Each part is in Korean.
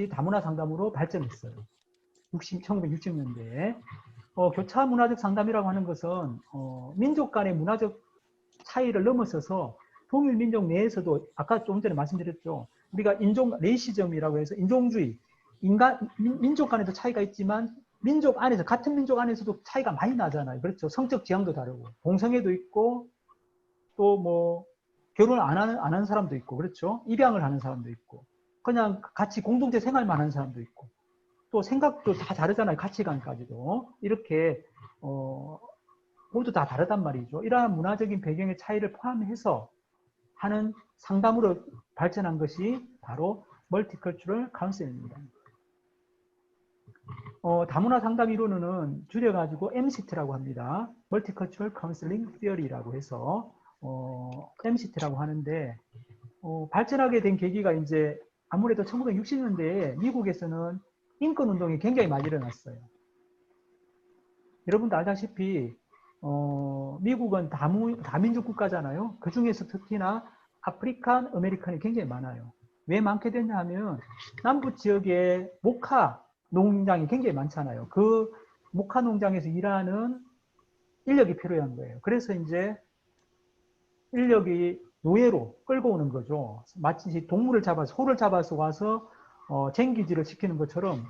다문화 상담으로 발전했어요. 1960년대에. 교차 문화적 상담이라고 하는 것은 민족 간의 문화적 차이를 넘어서서 동일 민족 내에서도 아까 좀 전에 말씀드렸죠. 우리가 레이시즘이라고 해서 인종주의, 민족 간에도 차이가 있지만 민족 안에서, 같은 민족 안에서도 차이가 많이 나잖아요. 그렇죠. 성적 지향도 다르고, 동성애도 있고, 또 뭐, 결혼 안 하는 사람도 있고, 그렇죠. 입양을 하는 사람도 있고, 그냥 같이 공동체 생활만 하는 사람도 있고, 또 생각도 다 다르잖아요. 가치관까지도. 이렇게, 모두 다 다르단 말이죠. 이러한 문화적인 배경의 차이를 포함해서 하는 상담으로 발전한 것이 바로 멀티컬처럴 카운셀링입니다. 다문화 상담 이론은 줄여가지고 MCT라고 합니다. 멀티컬처럴 카운셀링 티어리라고 해서 MCT라고 하는데 발전하게 된 계기가 이제 아무래도 1960년대에 미국에서는 인권 운동이 굉장히 많이 일어났어요. 여러분도 알다시피 미국은 다민족 국가잖아요. 그 중에서 특히나 아프리칸 아메리칸이 굉장히 많아요. 왜 많게 됐냐 하면 남부 지역에 모카 농장이 굉장히 많잖아요. 그 모카 농장에서 일하는 인력이 필요한 거예요. 그래서 이제 인력이 노예로 끌고 오는 거죠. 마치 동물을 잡아서, 소를 잡아서 와서 쟁기질을 시키는 것처럼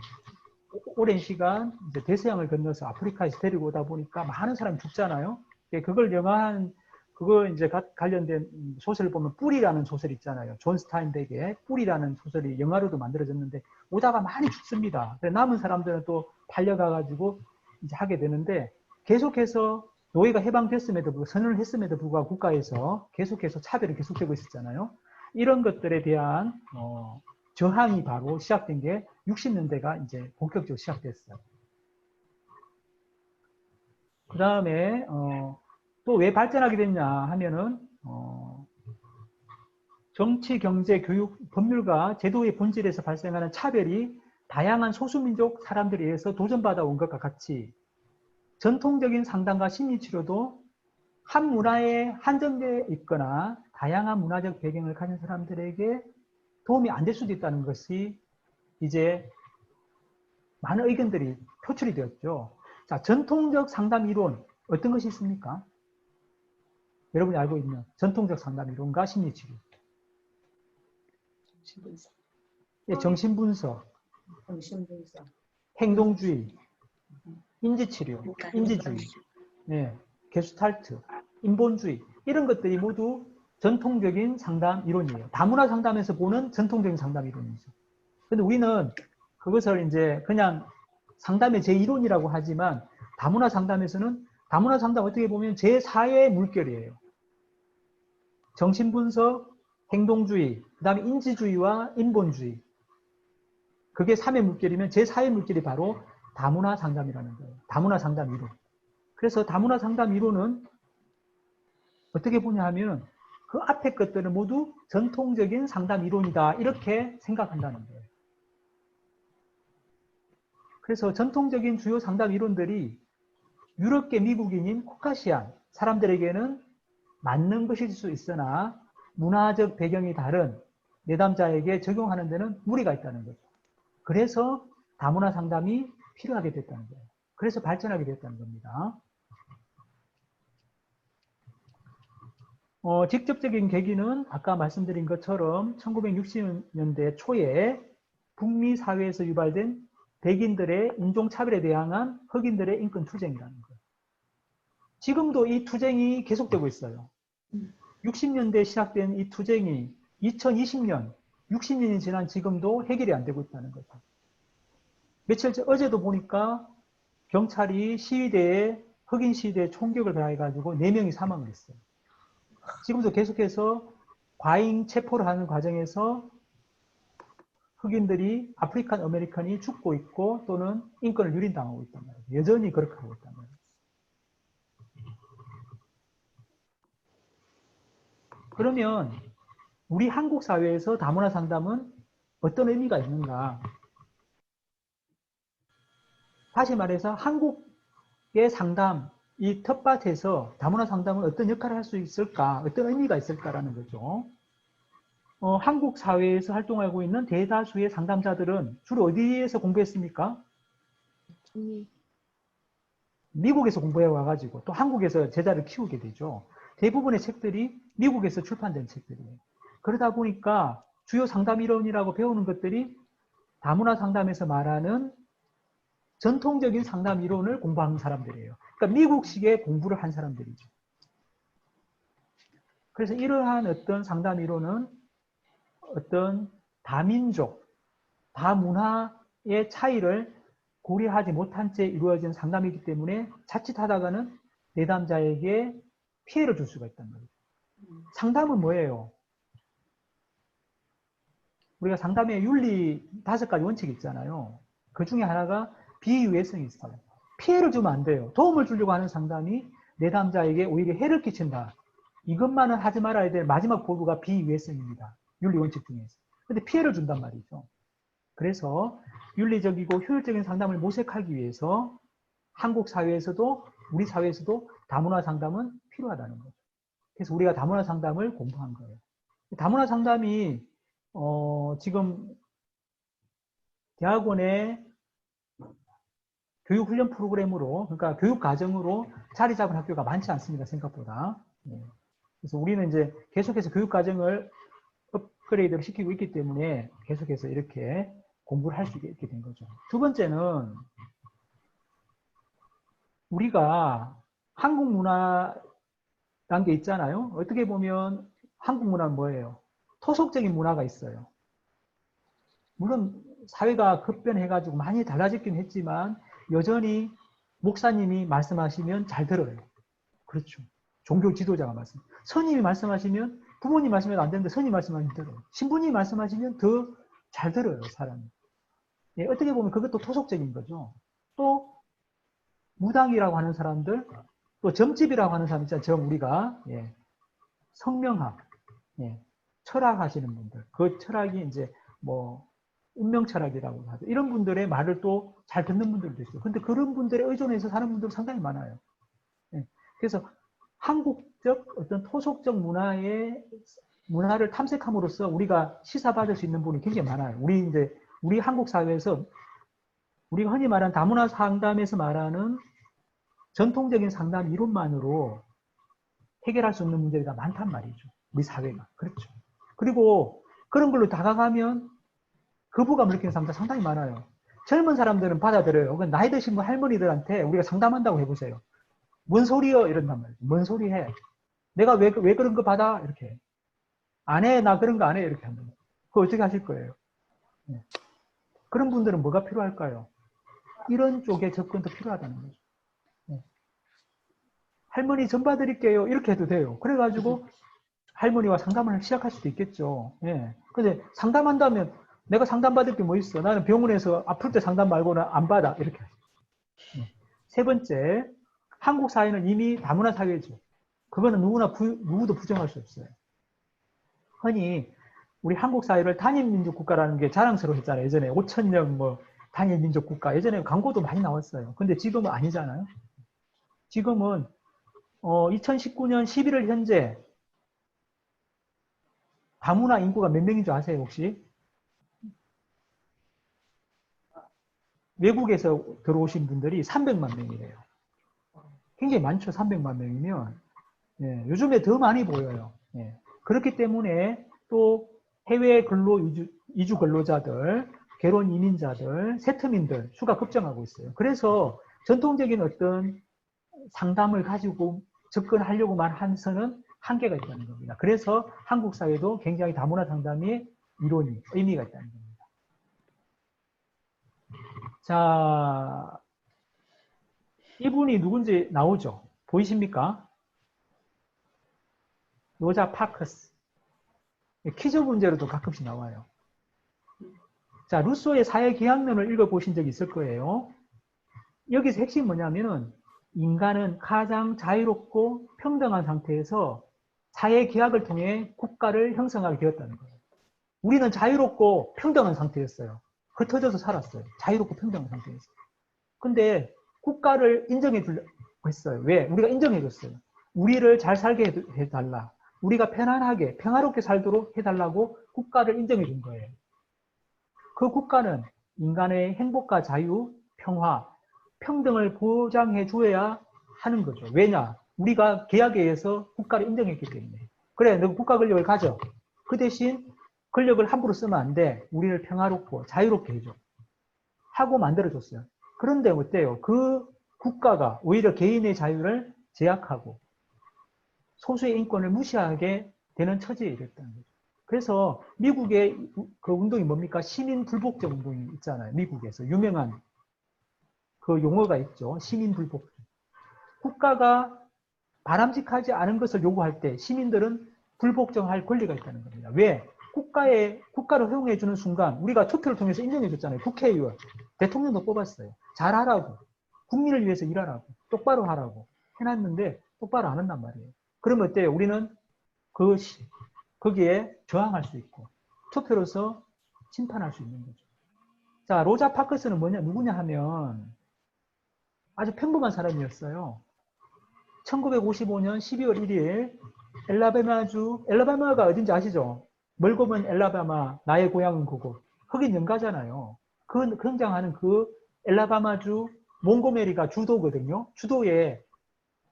오랜 시간 이제 대서양을 건너서 아프리카에서 데리고 오다 보니까 많은 사람이 죽잖아요. 그걸 영화한 그거 이제 관련된 소설을 보면 뿔이라는 소설 있잖아요. 존 스타인백의 뿔이라는 소설이 영화로도 만들어졌는데 오다가 많이 죽습니다. 남은 사람들은 또 팔려가가지고 이제 하게 되는데 계속해서 노예가 해방됐음에도 불구하고 선언을 했음에도 불구하고 국가에서 계속해서 차별이 계속되고 있었잖아요. 이런 것들에 대한 저항이 바로 시작된 게 60년대가 이제 본격적으로 시작됐어요. 그 다음에 또 왜 발전하게 됐냐 하면은 정치, 경제, 교육, 법률과 제도의 본질에서 발생하는 차별이 다양한 소수민족 사람들에 의해서 도전받아 온 것과 같이 전통적인 상담과 심리치료도 한 문화에 한정되어 있거나 다양한 문화적 배경을 가진 사람들에게 도움이 안 될 수도 있다는 것이 이제 많은 의견들이 표출이 되었죠. 자, 전통적 상담 이론 어떤 것이 있습니까? 여러분이 알고 있는 전통적 상담 이론과 심리치료. 정신분석. 예, 정신분석, 행동주의, 인지치료, 인지주의, 네, 게슈탈트, 인본주의 이런 것들이 모두 전통적인 상담 이론이에요. 다문화 상담에서 보는 전통적인 상담 이론이죠. 근데 우리는 그것을 이제 그냥 상담의 제1론이라고 하지만 다문화 상담에서는 다문화 상담 어떻게 보면 제4의 물결이에요. 정신분석, 행동주의, 그 다음에 인지주의와 인본주의. 그게 3의 물결이면 제4의 물결이 바로 다문화 상담이라는 거예요. 다문화 상담 이론. 그래서 다문화 상담 이론은 어떻게 보냐 하면 그 앞에 것들은 모두 전통적인 상담 이론이다. 이렇게 생각한다는 거예요. 그래서 전통적인 주요 상담 이론들이 유럽계 미국인인 코카시안 사람들에게는 맞는 것일 수 있으나 문화적 배경이 다른 내담자에게 적용하는 데는 무리가 있다는 거죠. 그래서 다문화 상담이 필요하게 됐다는 거예요. 그래서 발전하게 됐다는 겁니다. 직접적인 계기는 아까 말씀드린 것처럼 1960년대 초에 북미 사회에서 유발된 백인들의 인종차별에 대항한 흑인들의 인권 투쟁이라는 거예요. 지금도 이 투쟁이 계속되고 있어요. 60년대에 시작된 이 투쟁이 2020년, 60년이 지난 지금도 해결이 안 되고 있다는 거죠. 며칠 전 어제도 보니까 경찰이 시위대에 흑인 시위대에 총격을 가해가지고 4명이 사망을 했어요. 지금도 계속해서 과잉 체포를 하는 과정에서 흑인들이 아프리칸 아메리칸이 죽고 있고 또는 인권을 유린당하고 있단 말이에요. 여전히 그렇게 하고 있단 말이에요. 그러면 우리 한국 사회에서 다문화 상담은 어떤 의미가 있는가? 다시 말해서 한국의 상담, 이 텃밭에서 다문화 상담은 어떤 역할을 할 수 있을까? 어떤 의미가 있을까라는 거죠. 한국 사회에서 활동하고 있는 대다수의 상담자들은 주로 어디에서 공부했습니까? 미국에서 공부해 와가지고 또 한국에서 제자를 키우게 되죠. 대부분의 책들이 미국에서 출판된 책들이에요. 그러다 보니까 주요 상담 이론이라고 배우는 것들이 다문화 상담에서 말하는 전통적인 상담 이론을 공부하는 사람들이에요. 그러니까 미국식의 공부를 한 사람들이죠. 그래서 이러한 어떤 상담 이론은 어떤 다민족, 다문화의 차이를 고려하지 못한 채 이루어진 상담이기 때문에 자칫하다가는 내담자에게 피해를 줄 수가 있단 말이죠. 상담은 뭐예요? 우리가 상담의 윤리 5가지 원칙이 있잖아요. 그 중에 하나가 비유해성이 있어요. 피해를 주면 안 돼요. 도움을 주려고 하는 상담이 내담자에게 오히려 해를 끼친다. 이것만은 하지 말아야 될 마지막 보루가 비유해성입니다. 윤리 원칙 중에서. 근데 피해를 준단 말이죠. 그래서 윤리적이고 효율적인 상담을 모색하기 위해서 한국 사회에서도 우리 사회에서도 다문화 상담은 필요하다는 거죠. 그래서 우리가 다문화 상담을 공부한 거예요. 다문화 상담이 지금 대학원의 교육훈련 프로그램으로, 그러니까 교육과정으로 자리 잡은 학교가 많지 않습니다. 생각보다. 그래서 우리는 이제 계속해서 교육과정을 업그레이드를 시키고 있기 때문에 계속해서 이렇게 공부를 할 수 있게 된 거죠. 두 번째는 우리가 한국 문화라는 게 있잖아요. 어떻게 보면 한국 문화는 뭐예요? 토속적인 문화가 있어요. 물론 사회가 급변해가지고 많이 달라졌긴 했지만 여전히 목사님이 말씀하시면 잘 들어요. 그렇죠. 종교 지도자가 말씀. 선임이 말씀하시면 부모님 말씀해도 안 되는데 선임이 말씀하시면 들어요. 신부님이 말씀하시면 더 잘 들어요, 사람이. 예, 어떻게 보면 그것도 토속적인 거죠. 또 무당이라고 하는 사람들, 또 점집이라고 하는 사람 있잖아요. 우리가 예, 성명학, 예, 철학 하시는 분들, 그 철학이 이제 뭐 운명 철학이라고 하죠. 이런 분들의 말을 또 잘 듣는 분들도 있어요. 근데 그런 분들에 의존해서 사는 분들 상당히 많아요. 예, 그래서 한국적 어떤 토속적 문화를 탐색함으로써 우리가 시사받을 수 있는 부분이 굉장히 많아요. 우리 한국 사회에서 우리가 흔히 말하는 다문화 상담에서 말하는 전통적인 상담 이론만으로 해결할 수 없는 문제가 많단 말이죠. 우리 사회가. 그렇죠. 그리고 그런 걸로 다가가면 거부감을 느끼는 사람들 상당히 많아요. 젊은 사람들은 받아들여요. 나이 드신 분 할머니들한테 우리가 상담한다고 해보세요. 뭔 소리여? 이런단 말이에요. 뭔 소리 해? 내가 왜 그런 거 받아? 이렇게. 안 해? 나 그런 거 안 해? 이렇게 하면. 그거 어떻게 하실 거예요? 네. 그런 분들은 뭐가 필요할까요? 이런 쪽의 접근도 필요하다는 거죠. 네. 할머니 전 봐드릴게요. 이렇게 해도 돼요. 그래가지고 할머니와 상담을 시작할 수도 있겠죠. 예. 근데 상담한다면 내가 상담받을 게 뭐 있어? 나는 병원에서 아플 때 상담 말고는 안 받아. 이렇게. 예. 세 번째, 한국 사회는 이미 다문화 사회죠. 그거는 누구도 부정할 수 없어요. 흔히 우리 한국 사회를 단일민족 국가라는 게 자랑스러웠잖아요. 예전에 5,000년 뭐 단일민족 국가. 예전에 광고도 많이 나왔어요. 근데 지금은 아니잖아요. 지금은 2019년 11월 현재 다문화 인구가 몇 명인 줄 아세요, 혹시? 외국에서 들어오신 분들이 300만 명이래요. 굉장히 많죠, 300만 명이면. 예, 요즘에 더 많이 보여요. 예. 그렇기 때문에 또 해외 이주 근로자들, 결혼 이민자들, 세트민들 수가 급증하고 있어요. 그래서 전통적인 어떤 상담을 가지고 접근하려고만 한서는 한계가 있다는 겁니다. 그래서 한국 사회도 굉장히 다문화 상담의 이론이, 의미가 있다는 겁니다. 자, 이분이 누군지 나오죠? 보이십니까? 로자 파크스. 퀴즈 문제로도 가끔씩 나와요. 자, 루소의 사회계약론을 읽어보신 적이 있을 거예요. 여기서 핵심이 뭐냐면은 인간은 가장 자유롭고 평등한 상태에서 사회계약을 통해 국가를 형성하게 되었다는 거예요. 우리는 자유롭고 평등한 상태였어요. 흩어져서 살았어요. 자유롭고 평등한 상태에서. 근데 국가를 인정해 주려고 했어요. 왜? 우리가 인정해 줬어요. 우리를 잘 살게 해달라. 우리가 편안하게, 평화롭게 살도록 해달라고 국가를 인정해 준 거예요. 그 국가는 인간의 행복과 자유, 평화, 평등을 보장해 줘야 하는 거죠. 왜냐? 우리가 계약에 의해서 국가를 인정했기 때문에. 그래, 너 국가 권력을 가져. 그 대신 권력을 함부로 쓰면 안 돼. 우리를 평화롭고 자유롭게 해줘. 하고 만들어줬어요. 그런데 어때요? 그 국가가 오히려 개인의 자유를 제약하고 소수의 인권을 무시하게 되는 처지에 이랬다는 거죠. 그래서 미국의 그 운동이 뭡니까? 시민 불복종 운동이 있잖아요. 미국에서 유명한 그 용어가 있죠. 시민 불복종. 국가가 바람직하지 않은 것을 요구할 때 시민들은 불복종할 권리가 있다는 겁니다. 왜? 국가를 허용해 주는 순간 우리가 투표를 통해서 인정해 줬잖아요. 국회의원, 대통령도 뽑았어요. 잘하라고, 국민을 위해서 일하라고, 똑바로 하라고 해놨는데 똑바로 안 한단 말이에요. 그러면 어때요? 우리는 거기에 저항할 수 있고 투표로서 심판할 수 있는 거죠. 자, 로자 파크스는 누구냐 하면 아주 평범한 사람이었어요. 1955년 12월 1일 엘라바마가 어딘지 아시죠? 멀고 먼 엘라바마, 나의 고향은 그곳. 흑인 연가잖아요. 그 등장하는 그 엘라바마주 몽고메리가 주도거든요. 주도에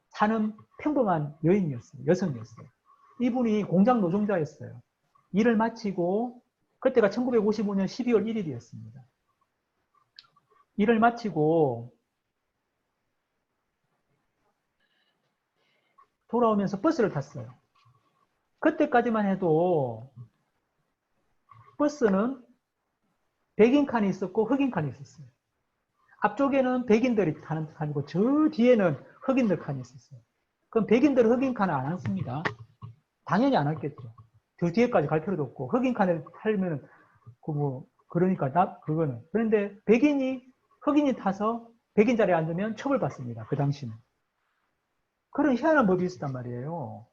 사는 평범한 여인이었어요. 여성이었어요. 이분이 공장 노동자였어요. 일을 마치고 그때가 1955년 12월 1일이었습니다. 일을 마치고 돌아오면서 버스를 탔어요. 그때까지만 해도 버스는 백인 칸이 있었고 흑인 칸이 있었어요. 앞쪽에는 백인들이 타는 칸이고 저 뒤에는 흑인들 칸이 있었어요. 그럼 백인들 흑인 칸을 안 앉습니다. 당연히 안 앉겠죠. 저 뒤에까지 갈 필요도 없고 흑인 칸을 타면 그러니까 그거는. 그런데 흑인이 타서 백인 자리에 앉으면 처벌받습니다. 그 당시는. 그런 희한한 법이 있었단 말이에요.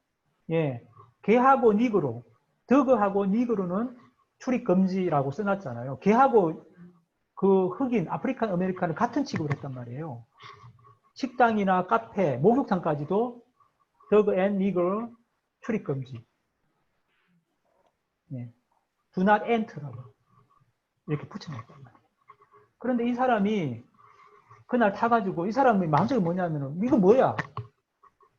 예, 개하고 니그로, 더그하고 니그로는 출입 금지라고 써놨잖아요. 개하고 그 흑인, 아프리칸 아메리칸을 같은 취급을 했단 말이에요. 식당이나 카페, 목욕탕까지도 더그 앤 니그 출입 금지. 예, do not enter라고 이렇게 붙여놨단 말이에요. 그런데 이 사람이 그날 타가지고 이 사람의 마음속에 뭐냐면은 이거 뭐야?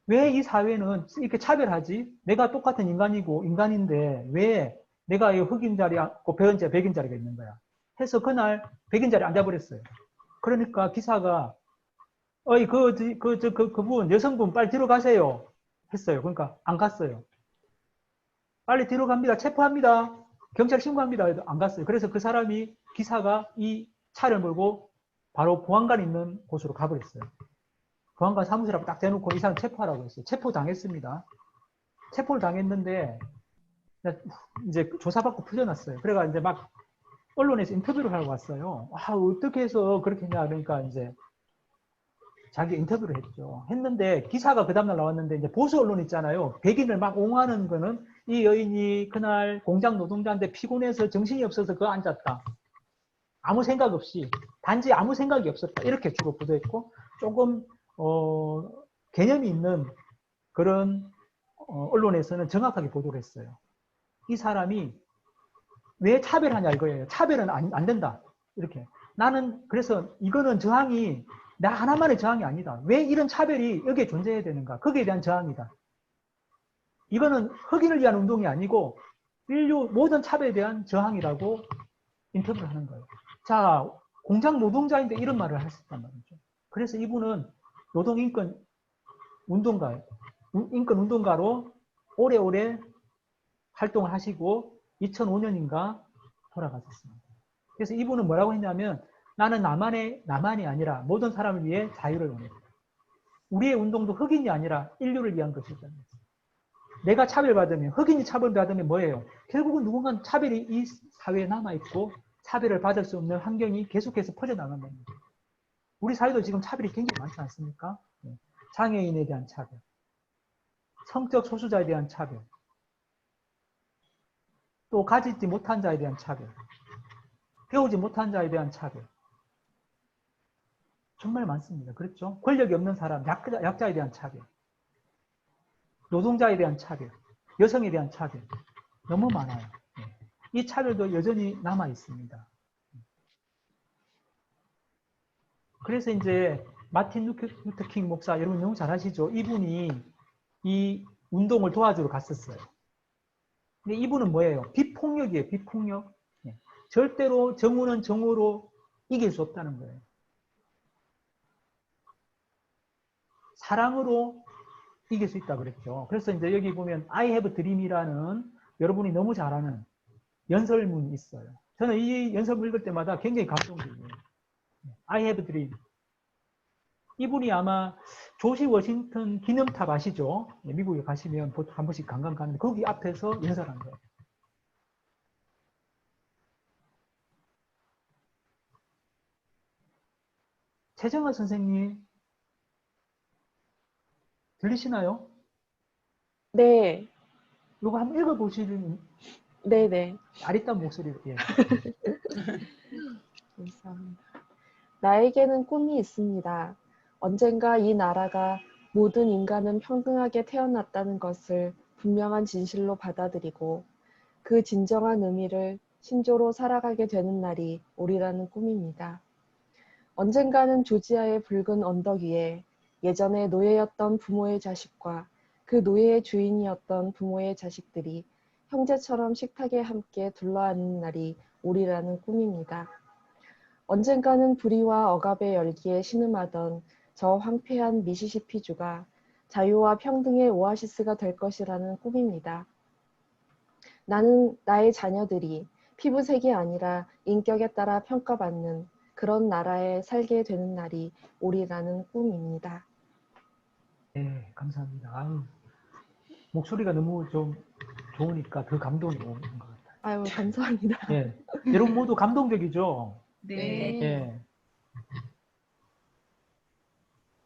왜 이 사회는 이렇게 차별하지? 내가 똑같은 인간인데 왜 내가 이 흑인 자리에 앉고 백인 자리가 있는 거야? 해서 그날 백인 자리에 앉아버렸어요. 그러니까 기사가 어이 그분 여성분 빨리 뒤로 가세요 했어요. 그러니까 안 갔어요. 빨리 뒤로 갑니다. 체포합니다. 경찰 신고합니다. 해도 안 갔어요. 그래서 그 사람이 기사가 이 차를 몰고 바로 보안관 있는 곳으로 가버렸어요. 보안관 사무실 앞에 딱 대놓고 이 사람 체포하라고 했어요. 체포 당했습니다. 체포를 당했는데 이제 조사받고 풀려났어요. 그래가 이제 막 언론에서 인터뷰를 하러 왔어요. 아, 어떻게 해서 그렇게 했냐. 그러니까 이제 자기 인터뷰를 했죠. 했는데 기사가 그 다음날 나왔는데 이제 보수 언론 있잖아요. 백인을 막 옹호하는 거는 이 여인이 그날 공장 노동자인데 피곤해서 정신이 없어서 그거 앉았다. 아무 생각 없이 단지 아무 생각이 없었다. 이렇게 주로 보도했고 조금 개념이 있는 그런 언론에서는 정확하게 보도를 했어요. 이 사람이 왜 차별하냐 이거예요. 차별은 안 된다. 이렇게. 나는 그래서 이거는 저항이 나 하나만의 저항이 아니다. 왜 이런 차별이 여기에 존재해야 되는가. 거기에 대한 저항이다. 이거는 흑인을 위한 운동이 아니고 인류 모든 차별에 대한 저항이라고 인터뷰를 하는 거예요. 자, 공장 노동자인데 이런 말을 하셨단 말이죠. 그래서 이분은 노동인권 운동가로 오래오래 활동을 하시고 2005년인가 돌아가셨습니다. 그래서 이분은 뭐라고 했냐면 나는 나만이 아니라 모든 사람을 위해 자유를 원했다. 우리의 운동도 흑인이 아니라 인류를 위한 것이다. 내가 차별받으면 흑인이 차별받으면 뭐예요? 결국은 누군가는 차별이 이 사회에 남아있고 차별을 받을 수 없는 환경이 계속해서 퍼져나간다는 거예요. 우리 사회도 지금 차별이 굉장히 많지 않습니까? 장애인에 대한 차별, 성적 소수자에 대한 차별, 또 가지지 못한 자에 대한 차별, 배우지 못한 자에 대한 차별. 정말 많습니다. 그렇죠? 권력이 없는 사람, 약자에 대한 차별, 노동자에 대한 차별, 여성에 대한 차별. 너무 많아요. 이 차별도 여전히 남아 있습니다. 그래서 이제 마틴 루터 킹 목사, 여러분 너무 잘 아시죠? 이분이 이 운동을 도와주러 갔었어요. 근데 이분은 뭐예요? 비폭력이에요, 비폭력. 예. 절대로 정오는 정오로 이길 수 없다는 거예요. 사랑으로 이길 수 있다 그랬죠. 그래서 이제 여기 보면 I have dream이라는 여러분이 너무 잘 아는 연설문이 있어요. 저는 이 연설문 읽을 때마다 굉장히 감동적이에요. I have dream. 이분이 아마 조지 워싱턴 기념탑 아시죠? 미국에 가시면 보통 한 번씩 관광 가는데 거기 앞에서 연설한 거예요. 최정아 선생님 들리시나요? 네, 이거 한번 읽어보시는 네네. 아리따운 목소리로. 예. 감사합니다. 나에게는 꿈이 있습니다. 언젠가 이 나라가 모든 인간은 평등하게 태어났다는 것을 분명한 진실로 받아들이고 그 진정한 의미를 신조로 살아가게 되는 날이 오리라는 꿈입니다. 언젠가는 조지아의 붉은 언덕 위에 예전에 노예였던 부모의 자식과 그 노예의 주인이었던 부모의 자식들이 형제처럼 식탁에 함께 둘러앉는 날이 오리라는 꿈입니다. 언젠가는 불의와 억압의 열기에 신음하던 저 황폐한 미시시피주가 자유와 평등의 오아시스가 될 것이라는 꿈입니다. 나는 나의 자녀들이 피부색이 아니라 인격에 따라 평가받는 그런 나라에 살게 되는 날이 오리라는 꿈입니다. 네, 감사합니다. 아유, 목소리가 너무 좀 좋으니까 더 감동이 오는 것 같아요. 아유, 감사합니다. 예. 여러분 모두 감동적이죠? 네. 예.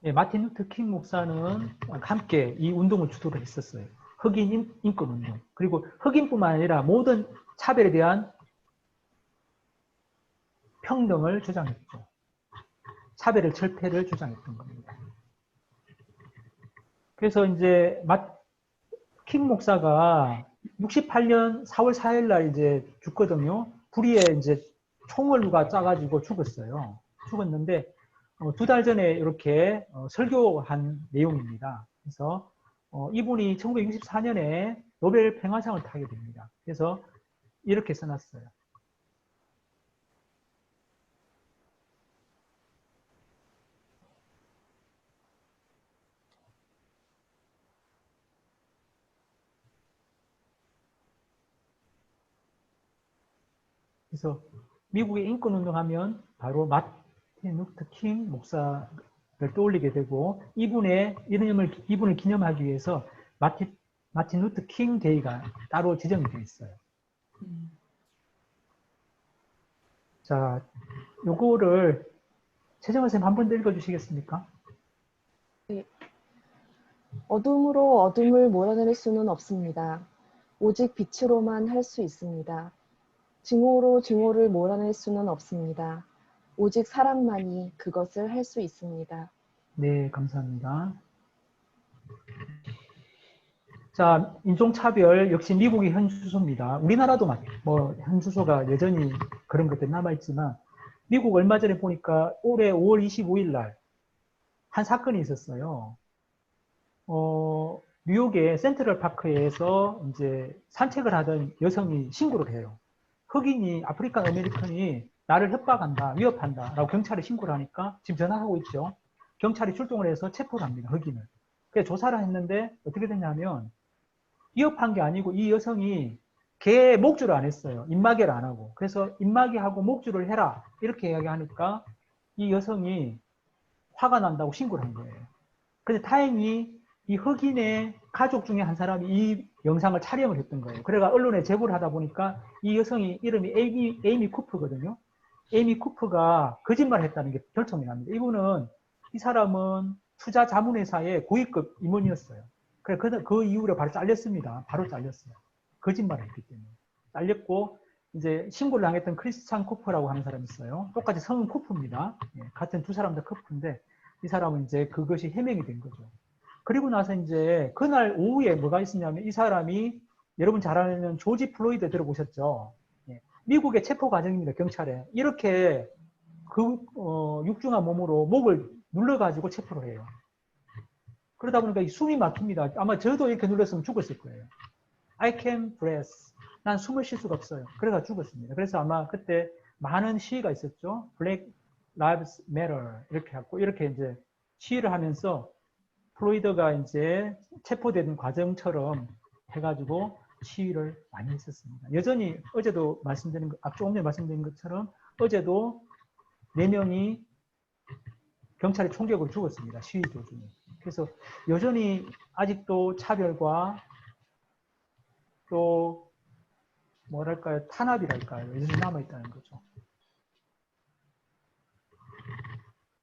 예, 마틴 루터 킹 목사는 함께 이 운동을 주도를 했었어요. 흑인 인권 운동. 그리고 흑인뿐만 아니라 모든 차별에 대한 평등을 주장했죠. 차별의 철폐를 주장했던 겁니다. 그래서 이제 킹 목사가 68년 4월 4일 날 이제 죽거든요. 불의에 이제 총을 누가 쏴가지고 죽었어요. 죽었는데 2달 전에 이렇게 설교한 내용입니다. 그래서 이분이 1964년에 노벨 평화상을 타게 됩니다. 그래서 이렇게 써놨어요. 그래서 미국의 인권운동하면 바로 마틴 루터 킹 목사를 떠올리게 되고 이분을 기념하기 위해서 마틴 루터 킹 데이가 따로 지정이 되어 있어요. 자, 요거를 최정아 선생님 한 번 더 읽어주시겠습니까? 네. 어둠으로 어둠을 몰아낼 수는 없습니다. 오직 빛으로만 할 수 있습니다. 증오로 증오를 몰아낼 수는 없습니다. 오직 사랑만이 그것을 할 수 있습니다. 네, 감사합니다. 자, 인종차별 역시 미국의 현주소입니다. 우리나라도 뭐 현주소가 여전히 그런 것들이 남아있지만 미국 얼마 전에 보니까 올해 5월 25일 날 한 사건이 있었어요. 뉴욕의 센트럴 파크에서 이제 산책을 하던 여성이 신고를 해요. 흑인이, 아프리칸 아메리칸이 나를 협박한다, 위협한다 라고 경찰에 신고를 하니까 지금 전화하고 있죠. 경찰이 출동을 해서 체포를 합니다, 흑인을. 그래서 조사를 했는데 어떻게 됐냐면 위협한 게 아니고 이 여성이 개 목줄을 안 했어요. 입마개를 안 하고. 그래서 입마개하고 목줄을 해라 이렇게 이야기하니까 이 여성이 화가 난다고 신고를 한 거예요. 그런데 다행히 이 흑인의 가족 중에 한 사람이 이 영상을 촬영을 했던 거예요. 그래가 언론에 제보를 하다 보니까 이 여성이 이름이 에이미 쿠퍼거든요. 에이미 쿠퍼가 거짓말을 했다는 게 결정이 납니다. 이 사람은 투자 자문회사의 고위급 임원이었어요. 그래 그 이후로 바로 잘렸습니다. 바로 잘렸어요. 거짓말을 했기 때문에. 잘렸고 이제 신고를 당했던 크리스찬 쿠퍼라고 하는 사람이 있어요. 똑같이 성은 쿠퍼입니다. 같은 두 사람 다 쿠퍼인데 이 사람은 이제 그것이 해명이 된 거죠. 그리고 나서 이제 그날 오후에 뭐가 있었냐면 이 사람이 여러분 잘 아는 조지 플로이드 들어보셨죠? 미국의 체포 과정입니다. 경찰에. 이렇게 육중한 몸으로 목을 눌러가지고 체포를 해요. 그러다 보니까 숨이 막힙니다. 아마 저도 이렇게 눌렀으면 죽었을 거예요. I can't breathe. 난 숨을 쉴 수가 없어요. 그래서 죽었습니다. 그래서 아마 그때 많은 시위가 있었죠. Black Lives Matter 이렇게 하고 이렇게 이제 시위를 하면서 플로이드가 이제 체포된 과정처럼 해가지고 시위를 많이 했었습니다. 여전히 어제도 말씀드린 조금 전에 말씀드린 것처럼 어제도 4명이 경찰의 총격으로 죽었습니다. 시위 도중에. 그래서 여전히 아직도 차별과 또 뭐랄까요, 탄압이랄까요, 여전히 남아있다는 거죠.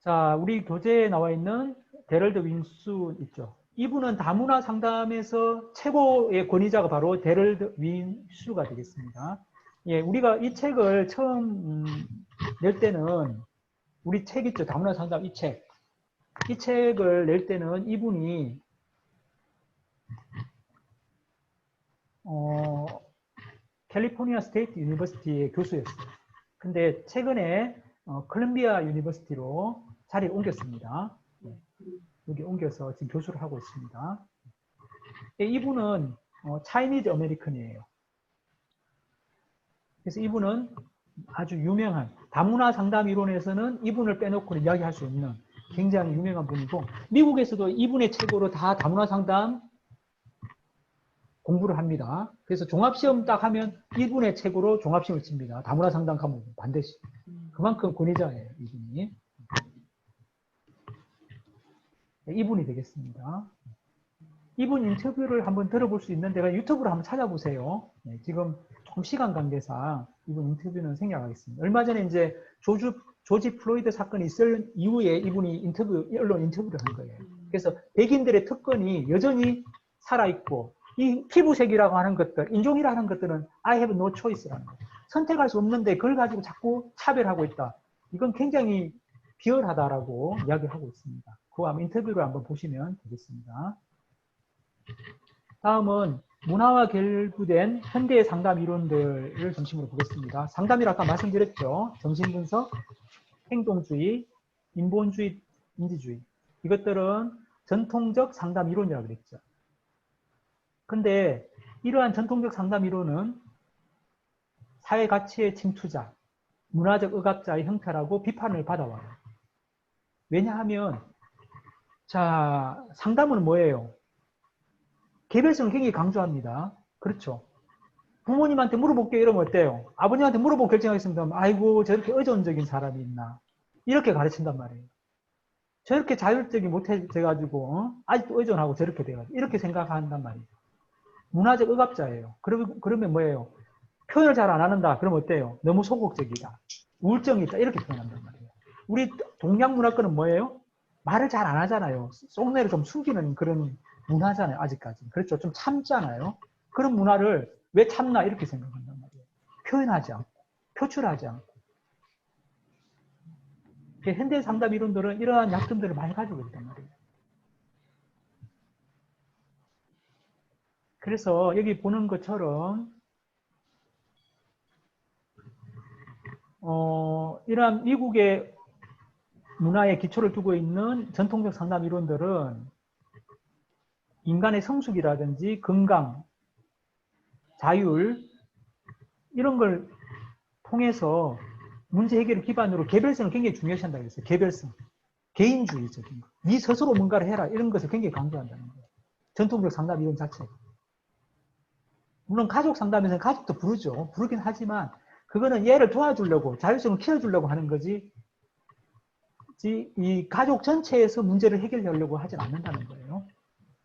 자, 우리 교재에 나와 있는 데럴드 윈수 있죠. 이분은 다문화 상담에서 최고의 권위자가 바로 데럴드 윈수가 되겠습니다. 예, 우리가 이 책을 처음 낼 때는 우리 책 있죠, 다문화 상담 이 책. 이 책을 낼 때는 이분이 캘리포니아 스테이트 유니버시티의 교수였어요. 근데 최근에 콜롬비아 유니버시티로 자리를 옮겼습니다. 여기 옮겨서 지금 교수를 하고 있습니다. 이분은 차이니즈 아메리칸이에요. 그래서 이분은 아주 유명한 다문화 상담 이론에서는 이분을 빼놓고 이야기할 수 없는 굉장히 유명한 분이고, 미국에서도 이분의 책으로 다 다문화 상담 공부를 합니다. 그래서 종합시험 딱 하면 이분의 책으로 종합시험을 칩니다. 다문화 상담 과목 반드시. 그만큼 권위자예요, 이분이. 이분이 되겠습니다. 이분 인터뷰를 한번 들어볼 수 있는 데가 유튜브로 한번 찾아보세요. 네, 지금 조금 시간 관계상 이분 인터뷰는 생략하겠습니다. 얼마 전에 이제 조지 플로이드 사건이 있을 이후에 이분이 언론 인터뷰를 한 거예요. 그래서 백인들의 특권이 여전히 살아있고, 이 피부색이라고 하는 것들, 인종이라고 하는 것들은 I have no choice라는 거예요. 선택할 수 없는데 그걸 가지고 자꾸 차별하고 있다. 이건 굉장히 비열하다라고 이야기하고 있습니다. 그 아마 인터뷰를 한번 보시면 되겠습니다. 다음은 문화와 결부된 현대의 상담 이론들을 중심으로 보겠습니다. 상담이라 아까 말씀드렸죠. 정신분석, 행동주의, 인본주의, 인지주의. 이것들은 전통적 상담 이론이라고 그랬죠. 근데 이러한 전통적 상담 이론은 사회 가치의 침투자, 문화적 억압자의 형태라고 비판을 받아와요. 왜냐하면 자, 상담은 뭐예요? 개별성을 굉장히 강조합니다. 그렇죠. 부모님한테 물어볼게요 이러면 어때요? 아버님한테 물어보고 결정하겠습니다. 아이고 저렇게 의존적인 사람이 있나. 이렇게 가르친단 말이에요. 저렇게 자율적이 못해져가지고 아직도 의존하고 저렇게 돼가지고 이렇게 생각한단 말이에요. 문화적 억압자예요. 그러면 뭐예요? 표현을 잘 안 한다. 그러면 어때요? 너무 소극적이다. 우울증이 있다. 이렇게 표현한단 말이에요. 우리 동양 문화권은 뭐예요? 말을 잘 안 하잖아요. 속내를 좀 숨기는 그런 문화잖아요. 아직까지. 그렇죠. 좀 참잖아요. 그런 문화를 왜 참나 이렇게 생각한단 말이에요. 표현하지 않고 표출하지 않고. 현대 상담 이론들은 이러한 약점들을 많이 가지고 있단 말이에요. 그래서 여기 보는 것처럼 이러한 미국의 문화에 기초를 두고 있는 전통적 상담 이론들은 인간의 성숙이라든지 건강, 자율 이런 걸 통해서 문제 해결을 기반으로 개별성을 굉장히 중요시한다고 했어요. 개별성. 개인주의적인 거. 네 스스로 뭔가를 해라. 이런 것을 굉장히 강조한다는 거예요. 전통적 상담 이론 자체가. 물론 가족 상담에서는 가족도 부르죠. 부르긴 하지만 그거는 얘를 도와주려고 자율성을 키워주려고 하는 거지 이 가족 전체에서 문제를 해결하려고 하진 않는다는 거예요.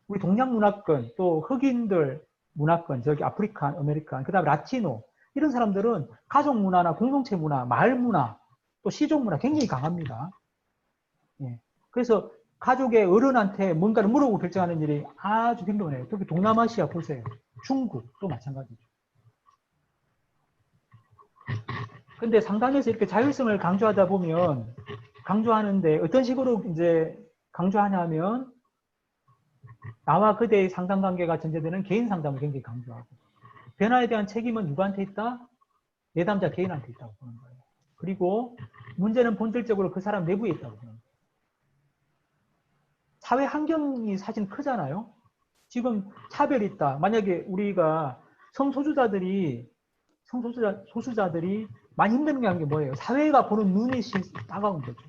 우리 동양 문화권 또 흑인들 문화권 저기 아프리칸, 아메리칸 그 다음에 라티노 이런 사람들은 가족 문화나 공동체 문화, 마을 문화 또 시족 문화 굉장히 강합니다. 예. 그래서 가족의 어른한테 뭔가를 물어보고 결정하는 일이 아주 빈번해요. 특히 동남아시아 보세요. 중국도 마찬가지죠. 근데 상담에서 이렇게 자율성을 강조하다 보면 강조하는데 어떤 식으로 이제 강조하냐면 나와 그대의 상담관계가 전제되는 개인 상담을 굉장히 강조하고 변화에 대한 책임은 누구한테 있다? 내담자 개인한테 있다고 보는 거예요. 그리고 문제는 본질적으로 그 사람 내부에 있다고 보는 거예요. 사회 환경이 사실 크잖아요. 지금 차별이 있다. 만약에 우리가 소수자들이 많이 힘든 게 뭐예요? 사회가 보는 눈이 따가운 거죠.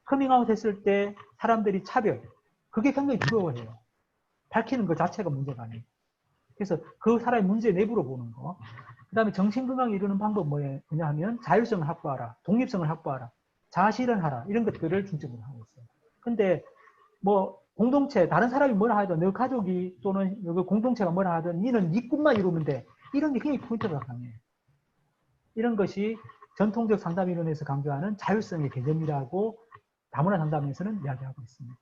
커밍아웃 했을 때 사람들이 차별. 그게 굉장히 두려워해요. 밝히는 것 자체가 문제가 아니에요. 그래서 그 사람의 문제 내부로 보는 거. 그 다음에 정신건강을 이루는 방법 뭐냐 하면 자율성을 확보하라. 독립성을 확보하라. 자아실현하라. 이런 것들을 중점으로 하고 있어요. 근데 뭐 공동체, 다른 사람이 뭐라 하든 너 가족이 또는 여기 공동체가 뭐라 하든 니는 네 꿈만 이루면 돼. 이런 게 굉장히 포인트가 강해요. 이런 것이 전통적 상담 이론에서 강조하는 자율성의 개념이라고 다문화 상담에서는 이야기하고 있습니다.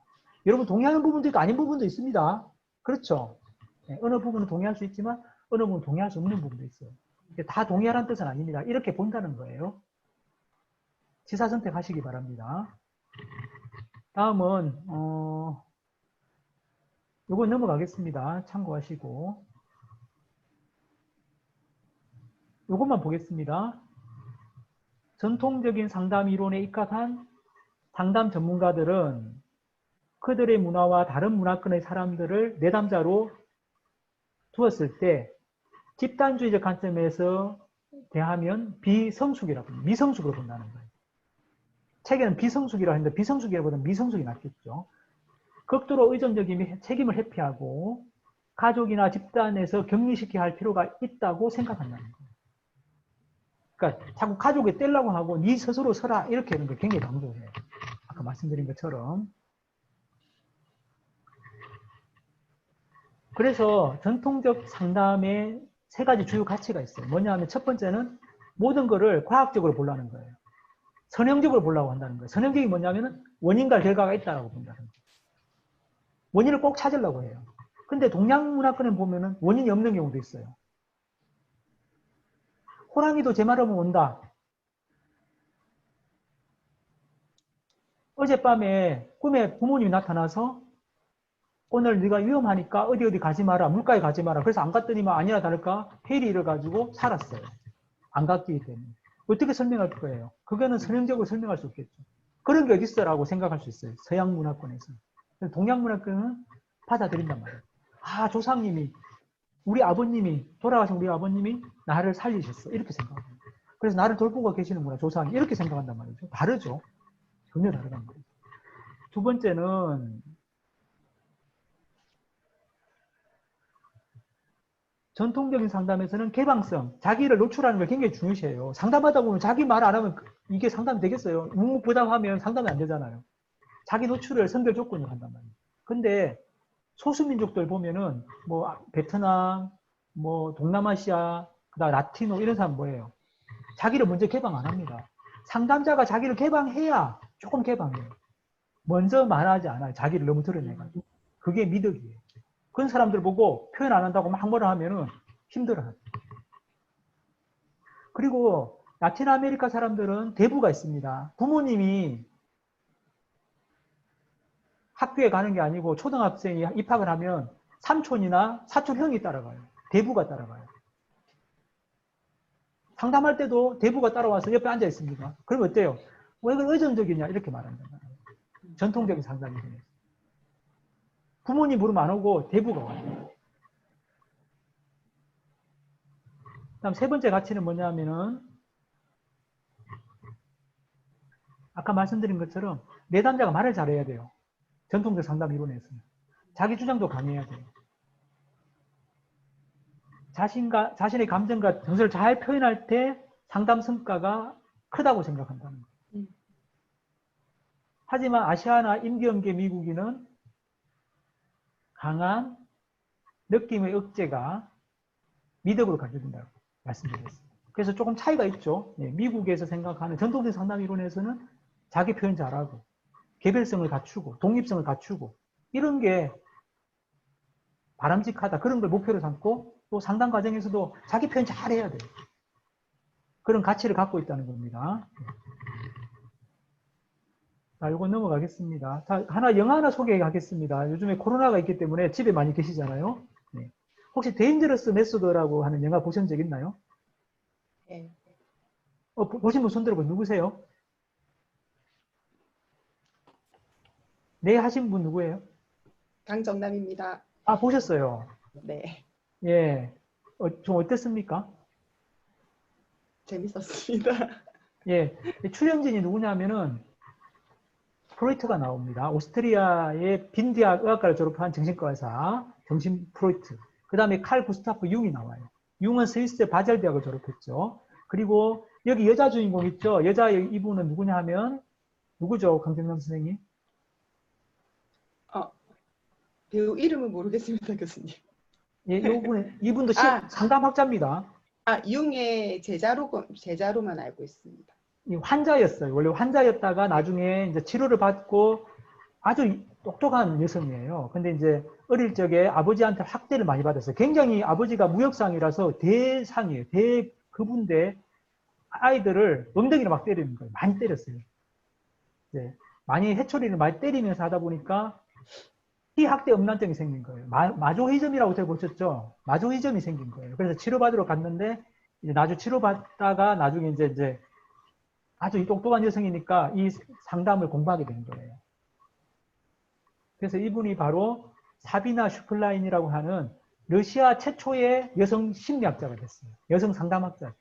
여러분 동의하는 부분도 있고 아닌 부분도 있습니다. 그렇죠? 네, 어느 부분은 동의할 수 있지만 어느 부분은 동의할 수 없는 부분도 있어요. 다 동의하라는 뜻은 아닙니다. 이렇게 본다는 거예요. 지사 선택하시기 바랍니다. 다음은 요거 넘어가겠습니다. 참고하시고 요것만 보겠습니다. 전통적인 상담 이론에 입각한 상담 전문가들은 그들의 문화와 다른 문화권의 사람들을 내담자로 두었을 때 집단주의적 관점에서 대하면 비성숙이라고 합니다. 미성숙으로 본다는 거예요. 책에는 비성숙이라고 했는데 비성숙이라보다는 미성숙이 낫겠죠. 극도로 의존적인 책임을 회피하고 가족이나 집단에서 격리시켜야 할 필요가 있다고 생각한다는 거예요. 그러니까 자꾸 가족에 떼려고 하고 네 스스로 서라 이렇게 하는 걸 굉장히 강조해요. 아까 말씀드린 것처럼. 그래서 전통적 상담의 세 가지 주요 가치가 있어요. 뭐냐 하면 첫 번째는 모든 거를 과학적으로 보려는 거예요. 선형적으로 보려고 한다는 거예요. 선형적이 뭐냐면 원인과 결과가 있다고 본다는 거예요. 원인을 꼭 찾으려고 해요. 근데 동양 문화권에 보면은 원인이 없는 경우도 있어요. 호랑이도 제 말 하면 온다. 어젯밤에 꿈에 부모님이 나타나서 오늘 네가 위험하니까 어디 가지 마라. 물가에 가지 마라. 그래서 안 갔더니만 아니나 다를까 해일이 일어가지고 살았어요. 안 갔기 때문에. 어떻게 설명할 거예요? 그거는 선형적으로 설명할 수 없겠죠. 그런 게 어딨어라고 생각할 수 있어요. 서양 문화권에서. 동양 문화권은 받아들인단 말이에요. 아, 조상님이, 돌아가신 우리 아버님이 나를 살리셨어. 이렇게 생각합니다. 그래서 나를 돌보고 계시는구나, 조상이. 이렇게 생각한단 말이죠. 다르죠. 전혀 다르단 말이죠. 두 번째는 전통적인 상담에서는 개방성, 자기를 노출하는 걸 굉장히 중요시해요. 상담하다 보면 자기 말 안 하면 이게 상담이 되겠어요? 묵묵부담하면 상담이 안 되잖아요. 자기 노출을 선별 조건으로 한단 말이에요. 근데 소수민족들 보면은 뭐 베트남, 뭐 동남아시아, 그다음 라티노 이런 사람 뭐예요? 자기를 먼저 개방 안 합니다. 상담자가 자기를 개방해야 조금 개방해요. 먼저 말하지 않아요. 자기를 너무 드러내가지고. 그게 미덕이에요. 그런 사람들 보고 표현 안 한다고 막 뭐라 하면은 힘들어요. 그리고 라틴 아메리카 사람들은 대부가 있습니다. 부모님이 학교에 가는 게 아니고 초등학생이 입학을 하면 삼촌이나 사촌 형이 따라가요. 대부가 따라가요. 상담할 때도 대부가 따라와서 옆에 앉아 있습니다. 그러면 어때요? 왜 이건 의존적이냐 이렇게 말한단 말이에요. 전통적인 상담이에요. 부모님 부르면 안 오고 대부가 와요. 다음 세 번째 가치는 뭐냐면은 아까 말씀드린 것처럼 내담자가 말을 잘해야 돼요. 전통적 상담 이론에서는. 자기 주장도 강해야 돼요. 자신의 감정과 정서를 잘 표현할 때 상담 성과가 크다고 생각한다는 거예요. 하지만 아시아나 인디언계 미국인은 강한 느낌의 억제가 미덕으로 가져진다고 말씀드렸습니다. 그래서 조금 차이가 있죠. 미국에서 생각하는 전통적 상담 이론에서는 자기 표현 잘하고 개별성을 갖추고 독립성을 갖추고 이런 게 바람직하다. 그런 걸 목표로 삼고 또 상담 과정에서도 자기 표현 잘해야 돼요. 그런 가치를 갖고 있다는 겁니다. 자, 이거 넘어가겠습니다. 자, 영화 하나 소개하겠습니다. 요즘에 코로나가 있기 때문에 집에 많이 계시잖아요. 네. 혹시 데인저러스 메소드라고 하는 영화 보신 적 있나요? 네. 보신 분 손 들어보세요. 누구세요? 네 하신 분 누구예요? 강정남입니다. 아, 보셨어요. 네, 예. 좀 어땠습니까? 재밌었습니다. 예. 출연진이 누구냐면은 프로이트가 나옵니다. 오스트리아의 빈대학 의학과를 졸업한 정신과 의사, 정신 프로이트. 그 다음에 칼 구스타프 융이 나와요. 융은 스위스의 바젤 대학을 졸업했죠. 그리고 여기 여자 주인공 있죠? 여자 이분은 누구냐 하면 누구죠? 강정남 선생님? 배우 이름은 모르겠습니다, 교수님. 예, 이분도 아, 상담학자입니다. 융의 제자로만 알고 있습니다. 이 환자였어요. 원래 환자였다가 나중에 이제 치료를 받고 아주 똑똑한 여성이에요. 근데 이제 어릴 적에 아버지한테 학대를 많이 받았어요. 굉장히 아버지가 무역상이라서 대상이에요. 그분데 아이들을 엉덩이를 막 때리는 거예요. 많이 때렸어요. 이제 많이 해초리를 많이 때리면서 하다 보니까 피학대 음란증이 생긴 거예요. 마조히즘이라고 들어보셨죠? 마조히즘이 생긴 거예요. 그래서 치료받으러 갔는데 이제 치료받다가 나중에 이제 아주 똑똑한 여성이니까 이 상담을 공부하게 된 거예요. 그래서 이분이 바로 사비나 슈플라인이라고 하는 러시아 최초의 여성 심리학자가 됐어요. 여성 상담학자.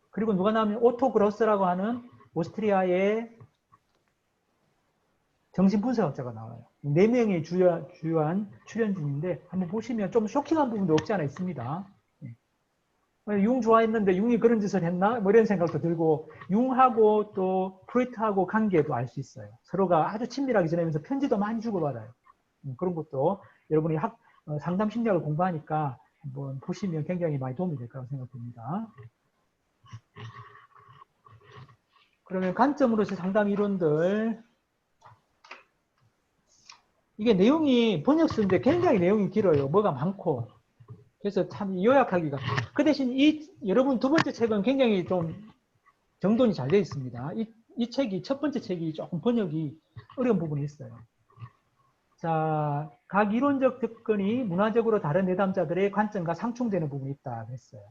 그리고 누가 나오면 오토 그로스라고 하는 오스트리아의 정신분석학자가 나와요. 4명이 주요한 출연진인데 한번 보시면 좀 쇼킹한 부분도 없지 않아 있습니다. 융 좋아했는데 융이 그런 짓을 했나? 뭐 이런 생각도 들고 융하고 또 프로이트하고 관계도 알 수 있어요. 서로가 아주 친밀하게 지내면서 편지도 많이 주고받아요. 그런 것도 여러분이 상담 심리학을 공부하니까 한번 보시면 굉장히 많이 도움이 될 거라고 생각됩니다. 그러면 관점으로서 상담 이론들 이게 내용이 번역서인데 굉장히 내용이 길어요. 뭐가 많고 그래서 참 요약하기가. 그 대신 여러분 두 번째 책은 굉장히 좀 정돈이 잘 되어 있습니다. 이 책이, 첫 번째 책이 조금 번역이 어려운 부분이 있어요. 자, 각 이론적 접근이 문화적으로 다른 내담자들의 관점과 상충되는 부분이 있다 그랬어요.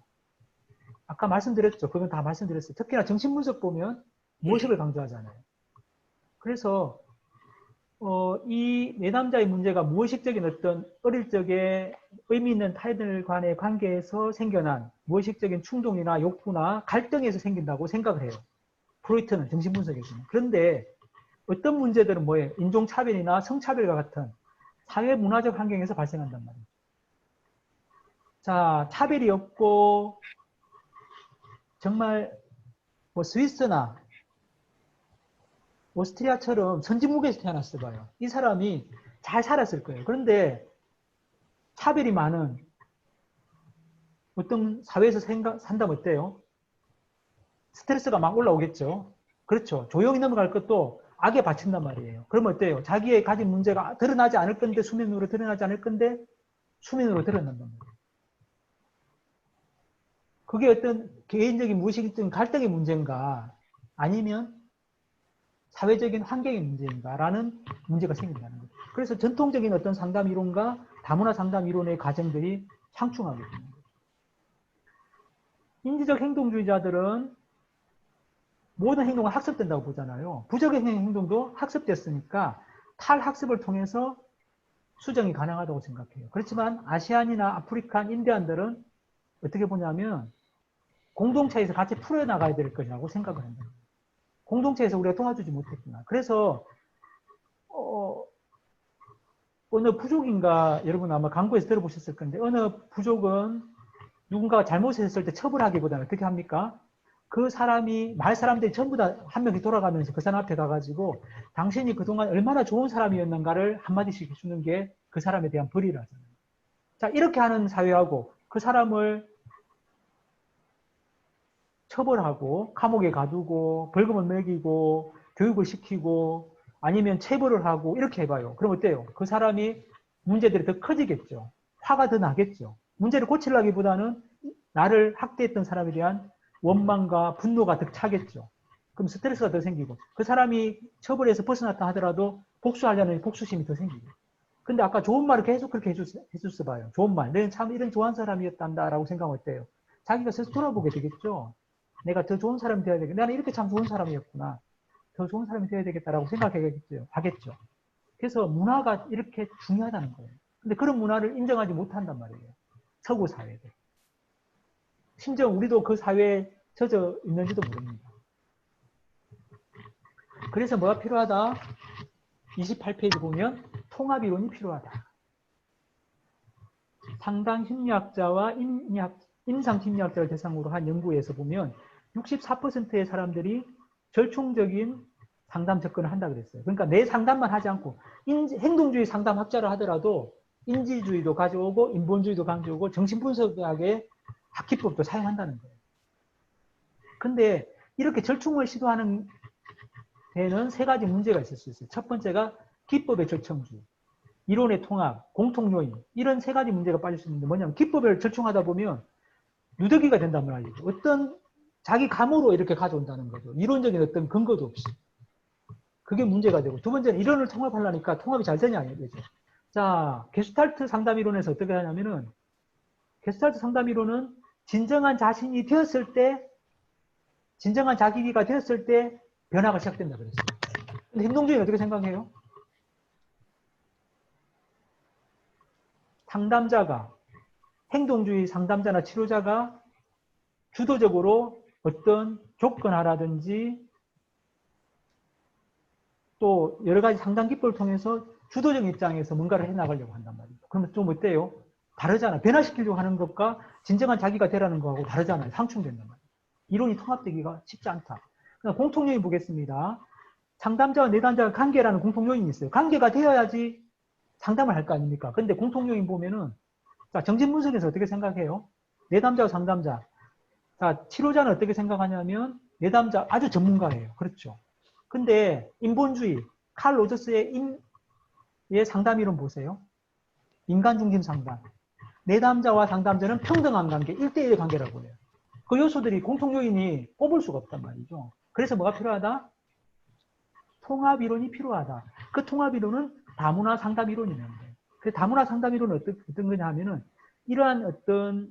아까 말씀드렸죠. 그건 다 말씀드렸어요. 특히나 정신분석 보면 무의식을 강조하잖아요. 그래서 이 내담자의 문제가 무의식적인 어떤 어릴 적에 의미 있는 타인들 간의 관계에서 생겨난 무의식적인 충동이나 욕구나 갈등에서 생긴다고 생각을 해요. 프로이트는 정신분석에서는. 그런데 어떤 문제들은 뭐예요? 인종차별이나 성차별과 같은 사회문화적 환경에서 발생한단 말이에요. 자, 차별이 없고 정말 뭐 스위스나 오스트리아처럼 선진국에서 태어났을 거예요. 이 사람이 잘 살았을 거예요. 그런데 차별이 많은 어떤 사회에서 산다면 어때요? 스트레스가 막 올라오겠죠. 그렇죠. 조용히 넘어갈 것도 악에 바친단 말이에요. 그러면 어때요? 자기의 가진 문제가 드러나지 않을 건데 수면으로 드러나지 않을 건데 수면으로 드러난단 말이에요. 그게 어떤 개인적인 무의식적인 갈등의 문제인가 아니면 사회적인 환경의 문제인가라는 문제가 생긴다는 거죠. 그래서 전통적인 어떤 상담 이론과 다문화 상담 이론의 과정들이 상충하게 되는 거죠. 인지적 행동주의자들은 모든 행동은 학습된다고 보잖아요. 부적의 행동도 학습됐으니까 탈학습을 통해서 수정이 가능하다고 생각해요. 그렇지만 아시안이나 아프리칸, 인디안들은 어떻게 보냐면 공동체에서 같이 풀어나가야 될 것이라고 생각을 합니다. 공동체에서 우리가 도와주지 못했구나. 그래서 어느 부족인가 여러분 아마 광고에서 들어보셨을 건데 어느 부족은 누군가가 잘못을 했을 때 처벌하기보다는 어떻게 합니까? 그 사람이 말 사람들이 전부 다 한 명씩 돌아가면서 그 사람 앞에 가가지고 당신이 그동안 얼마나 좋은 사람이었는가를 한마디씩 해주는 게 그 사람에 대한 벌이라 하잖아요. 자, 이렇게 하는 사회하고 그 사람을 처벌하고 감옥에 가두고 벌금을 매기고 교육을 시키고 아니면 체벌을 하고 이렇게 해봐요. 그럼 어때요? 그 사람이 문제들이 더 커지겠죠. 화가 더 나겠죠. 문제를 고치려기보다는 나를 학대했던 사람에 대한 원망과 분노가 더 차겠죠. 그럼 스트레스가 더 생기고 그 사람이 처벌에서 벗어났다 하더라도 복수하려는 복수심이 더 생기고. 근데 아까 좋은 말을 계속 그렇게 해줬어 봐요. 좋은 말. 너는 참 이런 좋은 사람이었단다 라고 생각하면 어때요? 자기가 스스로 돌아보게 되겠죠. 내가 더 좋은 사람이 되어야 되겠다. 나는 이렇게 참 좋은 사람이었구나. 더 좋은 사람이 되어야 되겠다라고 생각하겠죠. 그래서 문화가 이렇게 중요하다는 거예요. 근데 그런 문화를 인정하지 못한단 말이에요. 서구 사회들. 심지어 우리도 그 사회에 젖어 있는지도 모릅니다. 그래서 뭐가 필요하다? 28페이지 보면 통합이론이 필요하다. 상당 심리학자와 임상 심리학자를 대상으로 한 연구에서 보면 64%의 사람들이 절충적인 상담 접근을 한다 그랬어요. 그러니까 내 상담만 하지 않고 행동주의 상담학자를 하더라도 인지주의도 가져오고 인본주의도 가져오고 정신분석학의 기법도 사용한다는 거예요. 근데 이렇게 절충을 시도하는 데는 세 가지 문제가 있을 수 있어요. 첫 번째가 기법의 절충주의, 이론의 통합, 공통요인, 이런 세 가지 문제가 빠질 수 있는데 뭐냐면 기법을 절충하다 보면 누더기가 된단 말이죠. 어떤 자기 감으로 이렇게 가져온다는 거죠. 이론적인 어떤 근거도 없이. 그게 문제가 되고, 두 번째는 이론을 통합하려니까 통합이 잘 되냐 이거죠. 자, 게슈탈트 상담 이론에서 어떻게 하냐면은 게슈탈트 상담 이론은 진정한 자신이 되었을 때, 진정한 자기가 되었을 때 변화가 시작된다 그랬어요. 근데 행동주의는 어떻게 생각해요? 상담자가, 행동주의 상담자나 치료자가 주도적으로 어떤 조건화라든지 또 여러 가지 상담 기법을 통해서 주도적 입장에서 뭔가를 해나가려고 한단 말이에요. 그러면 좀 어때요? 다르잖아요. 변화시키려고 하는 것과 진정한 자기가 되라는 거하고 다르잖아요. 상충된단 말이에요. 이론이 통합되기가 쉽지 않다. 공통요인 보겠습니다. 상담자와 내담자가 관계라는 공통요인이 있어요. 관계가 되어야지 상담을 할 거 아닙니까? 근데 공통요인 보면은, 자, 정신분석에서 어떻게 생각해요? 내담자와 상담자. 자, 치료자는 어떻게 생각하냐면, 내담자 아주 전문가예요. 그렇죠. 근데, 인본주의, 칼 로저스의 상담 이론 보세요. 인간 중심 상담. 내담자와 상담자는 평등한 관계, 1대1 관계라고 해요. 그 요소들이 공통 요인이 꼽을 수가 없단 말이죠. 그래서 뭐가 필요하다? 통합 이론이 필요하다. 그 통합 이론은 다문화 상담 이론이라는 거예요. 그 다문화 상담 이론은 어떤 거냐 하면은 이러한 어떤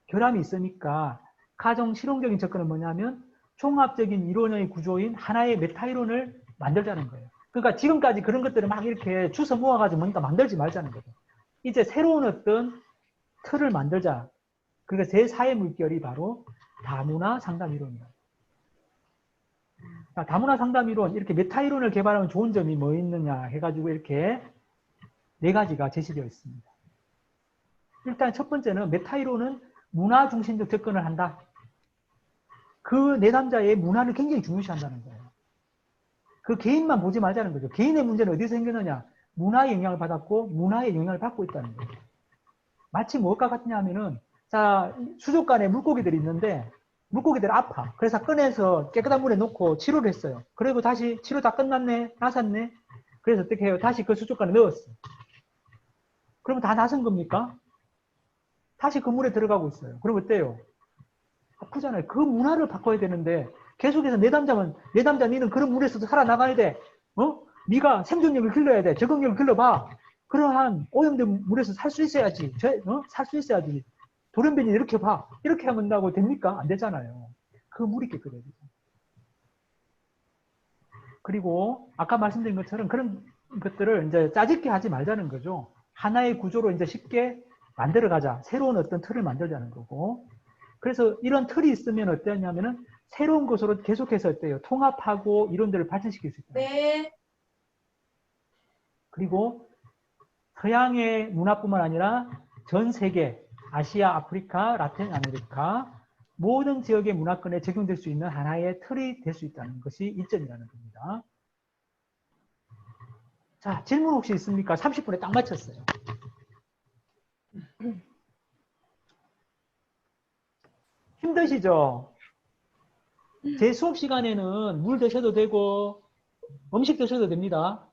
결함이 있으니까 가정 실용적인 접근은 뭐냐면 종합적인 이론의 구조인 하나의 메타 이론을 만들자는 거예요. 그러니까 지금까지 그런 것들을 막 이렇게 주워 모아가지고 뭔가 만들지 말자는 거죠. 이제 새로운 어떤 틀을 만들자. 그러니까 제4의 물결이 바로 다문화 상담 이론이에요. 다문화 상담 이론, 이렇게 메타 이론을 개발하면 좋은 점이 뭐 있느냐 해가지고 이렇게 네 가지가 제시되어 있습니다. 일단 첫 번째는 메타 이론은 문화 중심적 접근을 한다. 그 내담자의 문화를 굉장히 중요시한다는 거예요. 그 개인만 보지 말자는 거죠. 개인의 문제는 어디서 생겼느냐? 문화의 영향을 받았고 문화의 영향을 받고 있다는 거예요. 마치 무엇과 같냐 하면은, 자, 수족관에 물고기들이 있는데 물고기들이 아파. 그래서 꺼내서 깨끗한 물에 놓고 치료를 했어요. 그리고 다시 치료 다 끝났네, 나섰네. 그래서 어떻게 해요? 다시 그 수족관에 넣었어요. 그러면 다 나선 겁니까? 다시 그 물에 들어가고 있어요. 그럼 어때요? 아프잖아요. 그 문화를 바꿔야 되는데 계속해서 내담자 니는 그런 물에서도 살아나가야 돼. 네가 생존력을 길러야 돼. 적응력을 길러봐. 그러한 오염된 물에서 살 수 있어야지. 살 수 있어야지. 돌연변이 이렇게 봐. 이렇게 하면 됩니까? 안 되잖아요. 그 물이 깨끗해야 되죠. 그리고 아까 말씀드린 것처럼 그런 것들을 이제 짜집게 하지 말자는 거죠. 하나의 구조로 이제 쉽게 만들어가자. 새로운 어떤 틀을 만들자는 거고. 그래서 이런 틀이 있으면 어떠냐면은 새로운 것으로 계속해서 어때요? 통합하고 이론들을 발전시킬 수 있다. 네. 그리고 서양의 문화뿐만 아니라 전 세계, 아시아, 아프리카, 라틴 아메리카 모든 지역의 문화권에 적용될 수 있는 하나의 틀이 될 수 있다는 것이 이점이라는 겁니다. 자, 질문 혹시 있습니까? 30분에 딱 맞췄어요. 힘드시죠? 제 수업 시간에는 물 드셔도 되고 음식 드셔도 됩니다.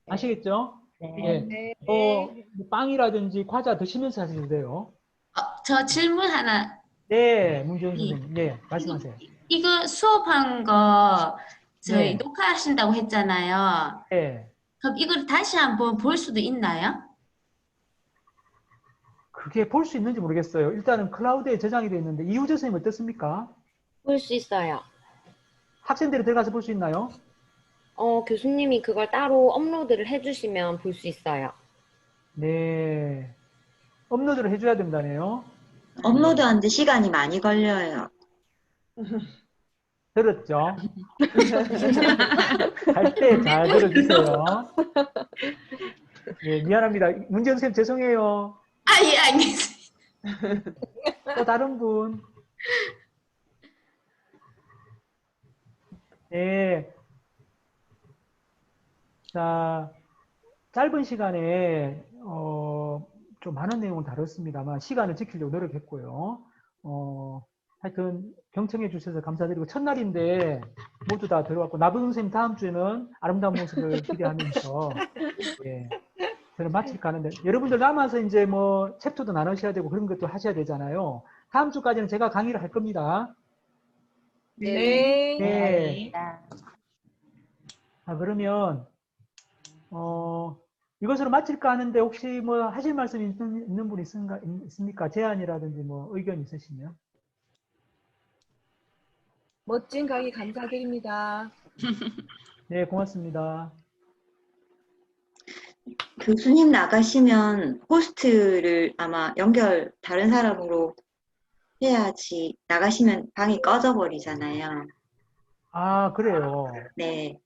아시겠죠? 네. 빵이라든지 과자 드시면서 하셔도 돼요. 저 질문 하나. 네, 문재훈 선생님. 네, 말씀하세요. 이거 수업한 거 저희 네. 녹화하신다고 했잖아요. 네. 그럼 이걸 다시 한번 볼 수도 있나요? 그게 볼 수 있는지 모르겠어요. 일단은 클라우드에 저장이 되어 있는데 이우재 선생님 어떻습니까? 볼 수 있어요. 학생들이 들어가서 볼 수 있나요? 교수님이 그걸 따로 업로드를 해주시면 볼 수 있어요. 네. 업로드를 해줘야 된다네요. 업로드하는데 시간이 많이 걸려요. 들었죠? 할 때 잘 들어주세요. 예, 미안합니다. 문재현 선생님 죄송해요. 아, 예, 알겠습니다. 또 다른 분. 네. 자, 짧은 시간에 좀 많은 내용을 다뤘습니다만 시간을 지키려고 노력했고요. 하여튼 경청해 주셔서 감사드리고 첫날인데 모두 다 들어왔고 나분 선생님 다음 주에는 아름다운 모습을 기대하면서 예, 저는 마칠까 하는데 여러분들 남아서 이제 뭐 챕터도 나누셔야 되고 그런 것도 하셔야 되잖아요. 다음 주까지는 제가 강의를 할 겁니다. 네. 네. 자, 그러면 이것으로 마칠까 하는데 혹시 뭐 하실 말씀 있는 분 있습니까? 제안이라든지 뭐 의견 있으시면. 멋진 강의 감사드립니다. 네, 고맙습니다. 교수님 나가시면 호스트를 아마 다른 사람으로 해야지 나가시면 방이 꺼져 버리잖아요. 아, 그래요. 네.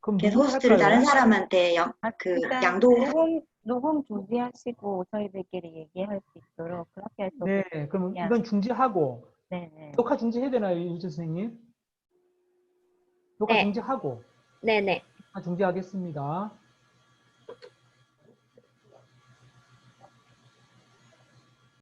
그럼 그래서 누구 호스트를 할까요? 다른 사람한테 일단 양도 녹음 중지하시고 저희들끼리 얘기할 수 있도록 그렇게 해서 네, 그럼 이건 중지하고 네네. 녹화 중지해야 되나요, 유재 선생님? 녹화 네. 중지하고 네네. 중지하겠습니다.